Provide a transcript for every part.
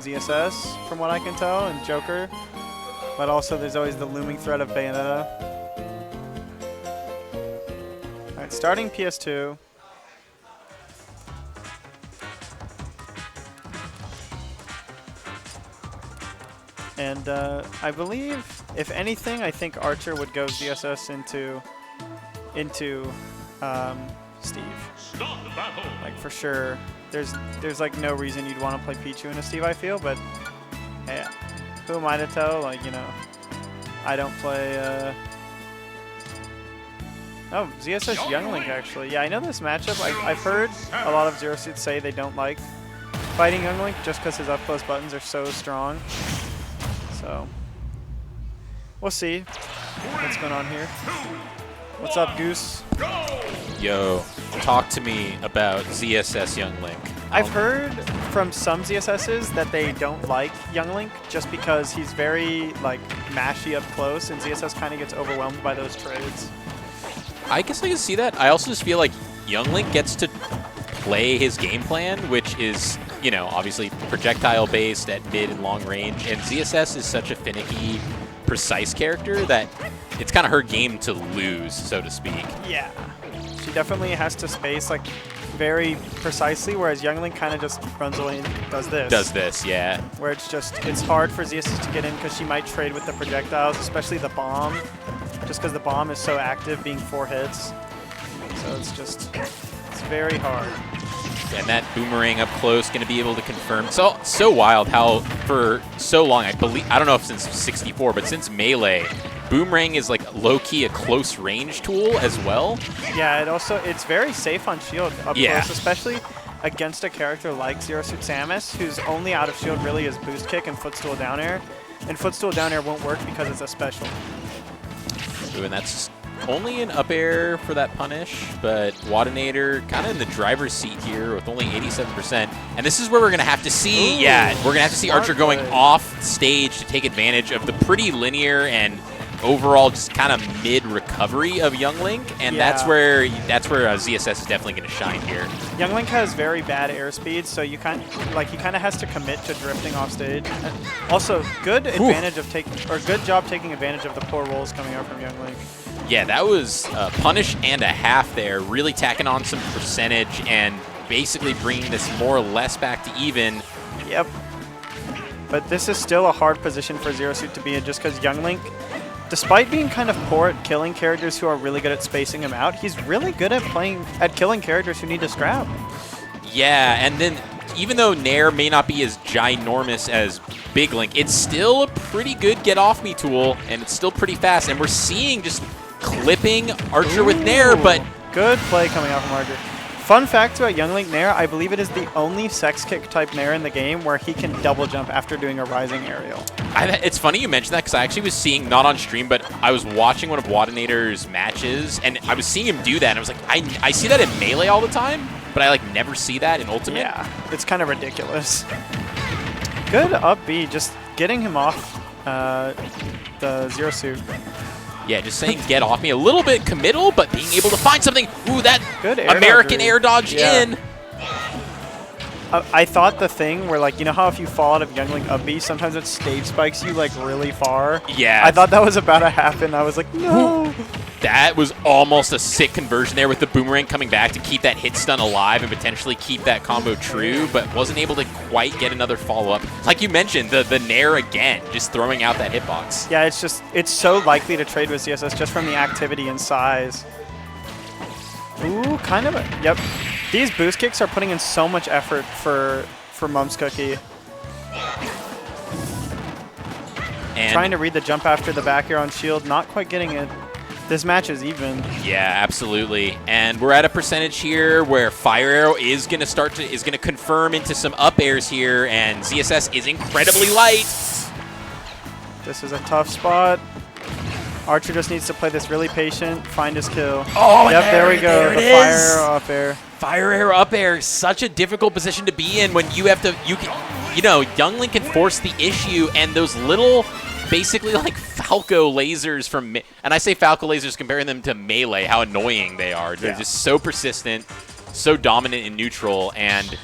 ZSS, from what I can tell, and Joker. But also there's always the looming threat of Bayonetta. Alright, starting PS2. And I believe, if anything, I think Archer would go ZSS into Steve. Like, for sure. There's like no reason you'd want to play Pichu into Steve, I feel, but hey, who am I to tell? Like, you know, I don't play oh, ZSS Young Link, actually. Yeah, I know this matchup. I've heard a lot of Zero Suits say they don't like fighting Young Link just because his up close buttons are so strong. So we'll see what's going on here. What's up, Goose? Yo, talk to me about ZSS Young Link. I've heard from some ZSSs that they don't like Young Link just because he's very like mashy up close, and ZSS kind of gets overwhelmed by those trades. I guess I can see that. I also just feel like Young Link gets to play his game plan, which is, you know, obviously projectile-based at mid and long range, and ZSS is such a finicky, precise character that it's kind of her game to lose, so to speak. Yeah. She definitely has to space like very precisely, whereas Young Link kind of just runs away and does this. Does this, yeah. Where it's hard for ZSS to get in because she might trade with the projectiles, especially the bomb, just because the bomb is so active, being 4 hits. So it's very hard. And that boomerang up close going to be able to confirm. So wild how for so long, I don't know if since 64, but since Melee, boomerang is like low-key a close range tool as well. Yeah, it's very safe on shield up close, especially against a character like Zero Suit Samus, whose only out of shield really is boost kick and footstool down air. And footstool down air won't work because it's a special. Ooh, and that's only an up air for that punish, but Wadinator kind of in the driver's seat here with only 87%. And this is where we're going to have to see, we're going to have to see Archer going off stage to take advantage of the pretty linear and overall just kind of mid recovery of Young Link, and that's where ZSS is definitely going to shine here. Young Link has very bad airspeed, so he kind of has to commit to drifting off stage. Also, good job taking advantage of the poor rolls coming out from Young Link. Yeah, that was a punish and a half there, really tacking on some percentage and basically bringing this more or less back to even. Yep. But this is still a hard position for Zero Suit to be in just because Young Link, despite being kind of poor at killing characters who are really good at spacing him out, he's really good at killing characters who need to scrap. Yeah, and then even though Nair may not be as ginormous as Big Link, it's still a pretty good get-off-me tool, and it's still pretty fast. And we're seeing just clipping Archer with Nair, but good play coming out from Archer. Fun fact about Young Link Nair, I believe it is the only sex kick type Nair in the game where he can double jump after doing a rising aerial. It's funny you mentioned that because I actually was seeing, not on stream, but I was watching one of Wadinator's matches, and I was seeing him do that, and I was like, I see that in Melee all the time, but I like never see that in Ultimate. Yeah, it's kind of ridiculous. Good up B, just getting him off the Zero Suit. Yeah, just saying get off me. A little bit committal, but being able to find something. Ooh, that good air American air dodge in. I thought the thing where, like, you know how if you fall out of Young Link up B, sometimes it stage spikes you, like, really far? Yeah. I thought that was about to happen. I was like, no. That was almost a sick conversion there with the boomerang coming back to keep that hit stun alive and potentially keep that combo true, but wasn't able to quite get another follow-up. Like you mentioned, the Nair again, just throwing out that hitbox. Yeah, it's so likely to trade with ZSS just from the activity and size. Ooh, kind of yep. These boost kicks are putting in so much effort for MumsCookie. And trying to read the jump after the back air on shield, not quite getting it. This match is even. Yeah, absolutely. And we're at a percentage here where Fire Arrow is going to confirm into some up airs here, and ZSS is incredibly light. This is a tough spot. Archer just needs to play this really patient, find his kill. Oh, yep, there we go. There the it Fire is. Arrow up air. Fire Arrow up air, such a difficult position to be in when you have to, Young Link can force the issue, and those little, basically like Falco lasers from, and I say Falco lasers comparing them to Melee, how annoying they are. They're just so persistent, so dominant in neutral, and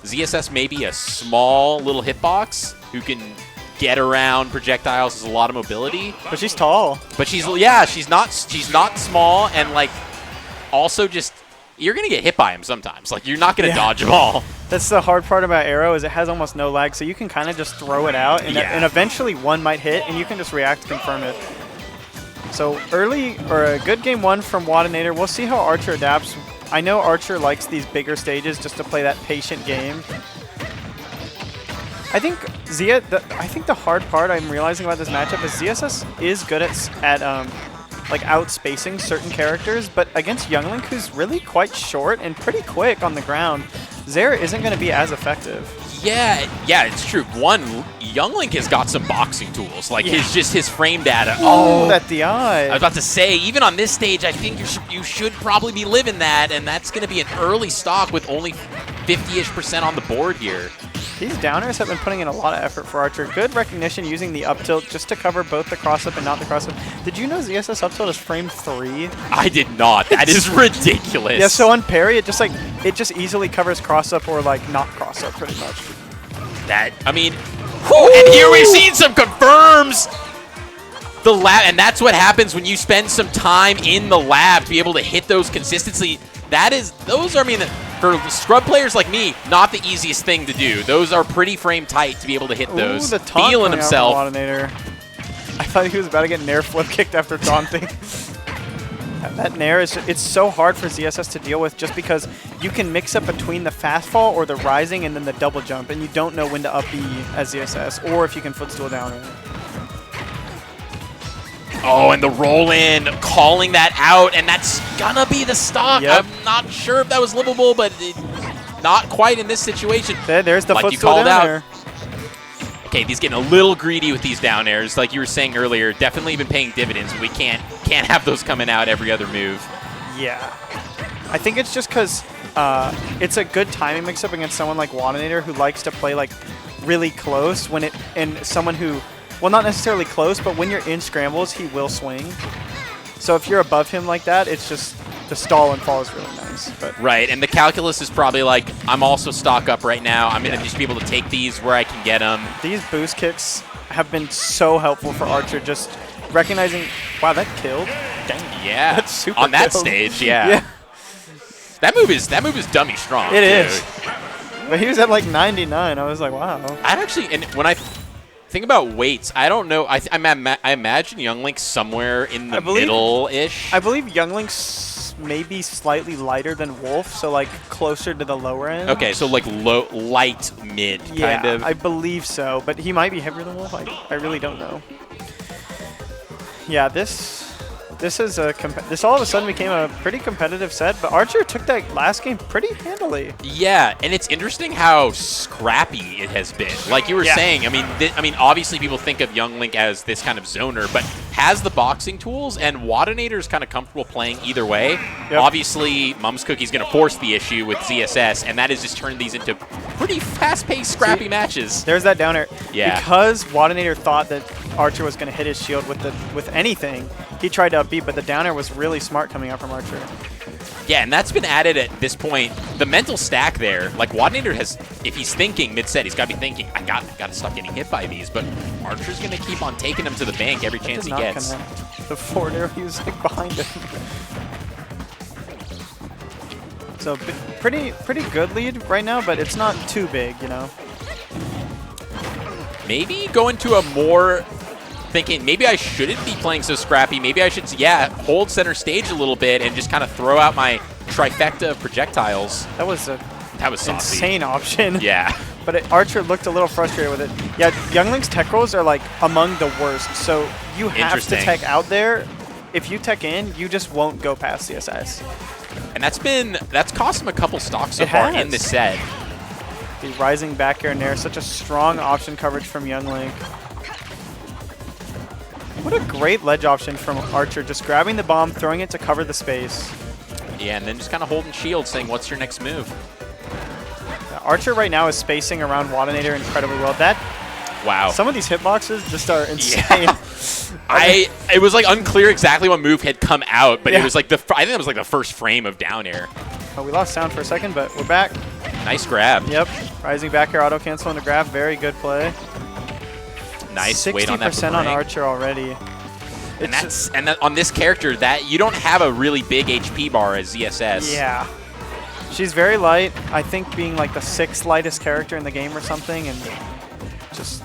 ZSS may be a small little hitbox who can get around projectiles, has a lot of mobility. But she's tall. But she's not small, and like also just you're gonna get hit by him sometimes. Like you're not gonna dodge them all. That's the hard part about Arrow is it has almost no lag, so you can kind of just throw it out, and eventually one might hit, and you can just react to confirm it. So early, or a good game one from Wadinator. We'll see how Archer adapts. I know Archer likes these bigger stages just to play that patient game. I think I think the hard part I'm realizing about this matchup is ZSS is good at like outspacing certain characters, but against Younglink, who's really quite short and pretty quick on the ground, Zera isn't going to be as effective. Yeah, it's true. One, Younglink has got some boxing tools, like his frame data. Oh, that DI. I was about to say, even on this stage, I think you should probably be living that, and that's going to be an early stock with only 50-ish% on the board here. These downers have been putting in a lot of effort for Archer. Good recognition using the up tilt just to cover both the cross-up and not the cross-up. Did you know ZSS up tilt is frame 3? I did not. That is ridiculous. Yeah, so on parry, it just easily covers cross-up or like not cross-up pretty much. And here we've seen some confirms. The lab, and that's what happens when you spend some time in the lab to be able to hit those consistently. For scrub players like me, not the easiest thing to do. Those are pretty frame tight to be able to hit those. The taunt feeling himself. Wadinator. I thought he was about to get Nair flip kicked after taunting. That Nair it's so hard for ZSS to deal with just because you can mix up between the fast fall or the rising and then the double jump, and you don't know when to up B as ZSS or if you can footstool down. Oh, and the roll in, calling that out, and that's gonna be the stock. Yep. I'm not sure if that was livable, but not quite in this situation. There's the like footstool down there. Okay, he's getting a little greedy with these down airs. Like you were saying earlier, definitely been paying dividends. But we can't have those coming out every other move. Yeah. I think it's just because it's a good timing mix-up against someone like Wadinator who likes to play like really close and someone who, well, not necessarily close, but when you're in scrambles, he will swing. So if you're above him like that, it's just the stall and fall is really nice. But right, and the calculus is probably like, I'm also stock up right now. I'm going to just be able to take these where I can get them. These boost kicks have been so helpful for Archer, just recognizing, wow, that killed? Dang. Yeah, that's super on that killed. stage, yeah. That move is dummy strong. It is. But he was at like 99. I was like, wow. I'd actually, and when I think about weights, I don't know. I imagine Younglink's somewhere in the middle-ish. I believe Younglink's maybe slightly lighter than Wolf, so like closer to the lower end. Okay, so like light mid kind of. I believe so, but he might be heavier than Wolf. I really don't know. Yeah, this is this all of a sudden became a pretty competitive set, but Archer took that last game pretty handily. Yeah, and it's interesting how scrappy it has been. Like you were saying, I mean, obviously people think of Younglink as this kind of zoner, but has the boxing tools, and Wadinator is kind of comfortable playing either way. Yep. Obviously, MumsCookie is going to force the issue with ZSS, and that is just turn these into pretty fast-paced, scrappy matches. There's that downer. Yeah. Because Wadinator thought that Archer was going to hit his shield with anything, he tried to upbeat, but the downer was really smart coming out from Archer. Yeah, and that's been added at this point. The mental stack there, like Wadinator has, if he's thinking mid-set, he's got to be thinking, I got to stop getting hit by these, but Archer's going to keep on taking him to the bank every chance he gets. The forward arrow, he was like behind him. So pretty good lead right now, but it's not too big, you know. Maybe go into a more thinking, maybe I shouldn't be playing so scrappy. Maybe I should, hold center stage a little bit and just kind of throw out my trifecta of projectiles. That was saucy. Insane option. Yeah. But Archer looked a little frustrated with it. Yeah, Younglink's tech rolls are like among the worst. So you have to tech out there. If you tech in, you just won't go past CSS. And that's cost him a couple stocks so far in this set. The rising back air Nair, such a strong option coverage from Younglink. What a great ledge option from Archer, just grabbing the bomb, throwing it to cover the space. Yeah, and then just kind of holding shield, saying, what's your next move? Archer right now is spacing around Wadinator incredibly well. Wow. Some of these hitboxes just are insane. Yeah. It was like unclear exactly what move had come out, but it was like I think it was like the first frame of down air. Oh, we lost sound for a second, but we're back. Nice grab. Yep. Rising back here, auto cancel into grab. Very good play. Nice weight on that 60% on Archer already. And on this character, that you don't have a really big HP bar as ZSS. Yeah. She's very light. I think being like the 6th lightest character in the game or something, and just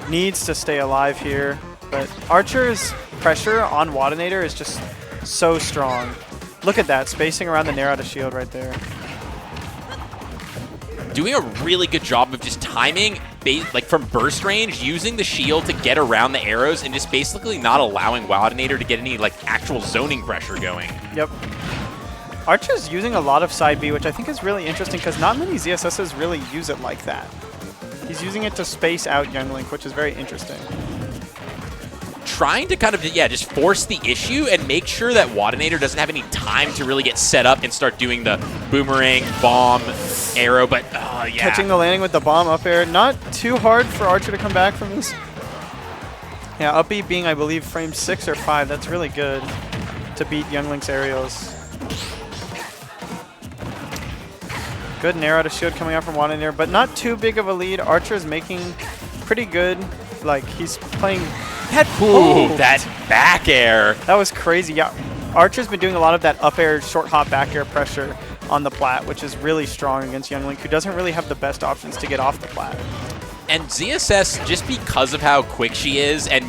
needs to stay alive here. But Archer's pressure on Wadinator is just so strong. Look at that, spacing around the Nair out of shield right there. Doing a really good job of just timing, like from burst range, using the shield to get around the arrows and just basically not allowing Wadinator to get any like actual zoning pressure going. Yep. Archer's using a lot of side B, which I think is really interesting because not many ZSSs really use it like that. He's using it to space out Young Link, which is very interesting. Trying to kind of, just force the issue and make sure that Wadinator doesn't have any time to really get set up and start doing the boomerang, bomb, arrow, but yeah. Catching the landing with the bomb up air. Not too hard for Archer to come back from this. Yeah, up B being, I believe, frame 6 or 5. That's really good to beat Young Link's aerials. Good Nair out of shield coming out from Wadinator, but not too big of a lead. Archer's making pretty good. Like, he's playing... That back air. That was crazy. Yeah, Archer's been doing a lot of that up air, short hop back air pressure on the plat, which is really strong against Young Link, who doesn't really have the best options to get off the plat. And ZSS, just because of how quick she is, and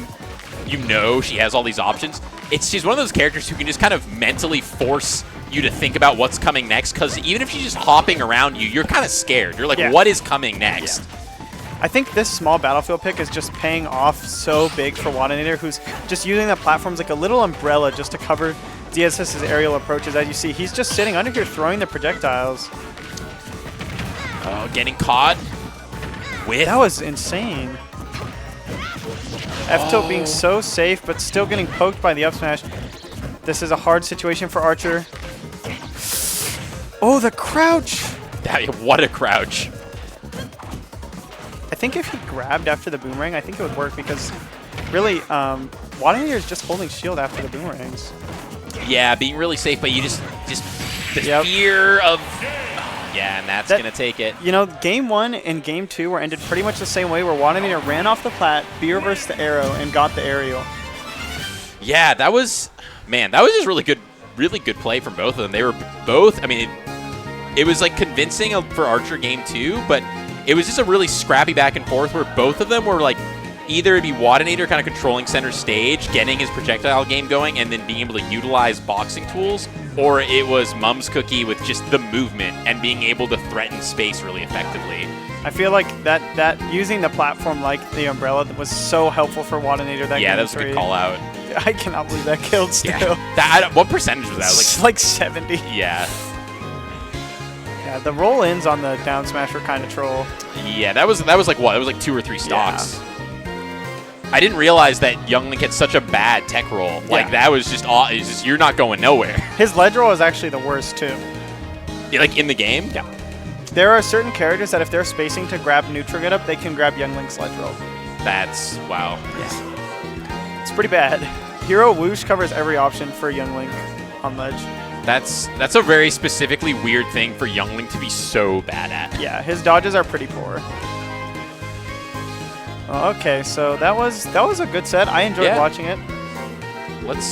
you know she has all these options, she's one of those characters who can just kind of mentally force you to think about what's coming next, because even if she's just hopping around you, you're kind of scared. You're like, what is coming next? Yeah. I think this small battlefield pick is just paying off so big for Wadinator, who's just using the platforms like a little umbrella just to cover ZSS's aerial approaches. As you see, he's just sitting under here throwing the projectiles. Oh, getting caught with... That was insane. F-tilt being so safe, but still getting poked by the up smash. This is a hard situation for Archer. Oh, the crouch! What a crouch. I think if he grabbed after the boomerang, I think it would work because really, Wadinator is just holding shield after the boomerangs. Yeah, being really safe, but you just the fear of... Yeah, and that's going to take it. You know, Game 1 and Game 2 were ended pretty much the same way, where Wadinator ran off the plat, B-reversed the arrow, and got the aerial. Yeah, that was... Man, that was just really good play from both of them. They were both... I mean, it was like convincing for Archer Game 2, but... It was just a really scrappy back and forth where both of them were like, either it'd be Wadinator kind of controlling center stage, getting his projectile game going, and then being able to utilize boxing tools, or it was MumsCookie with just the movement and being able to threaten space really effectively. I feel like that using the platform like the umbrella was so helpful for Wadinator. That was a good call out. I cannot believe that killed still. Yeah. What percentage was that? Like 70. Yeah. Yeah, the roll-ins on the down smash were kind of troll. Yeah, that was like what? It was like 2 or 3 stocks. Yeah. I didn't realize that Young Link had such a bad tech roll. Like that was just you're not going nowhere. His ledge roll is actually the worst too. Yeah, like in the game? Yeah. There are certain characters that if they're spacing to grab neutral get up, they can grab Young Link's ledge roll. That's wow. Yeah. It's pretty bad. Hero Whoosh covers every option for Young Link on ledge. That's a very specifically weird thing for Young Link to be so bad at. Yeah, his dodges are pretty poor. Okay, so that was a good set. I enjoyed watching it.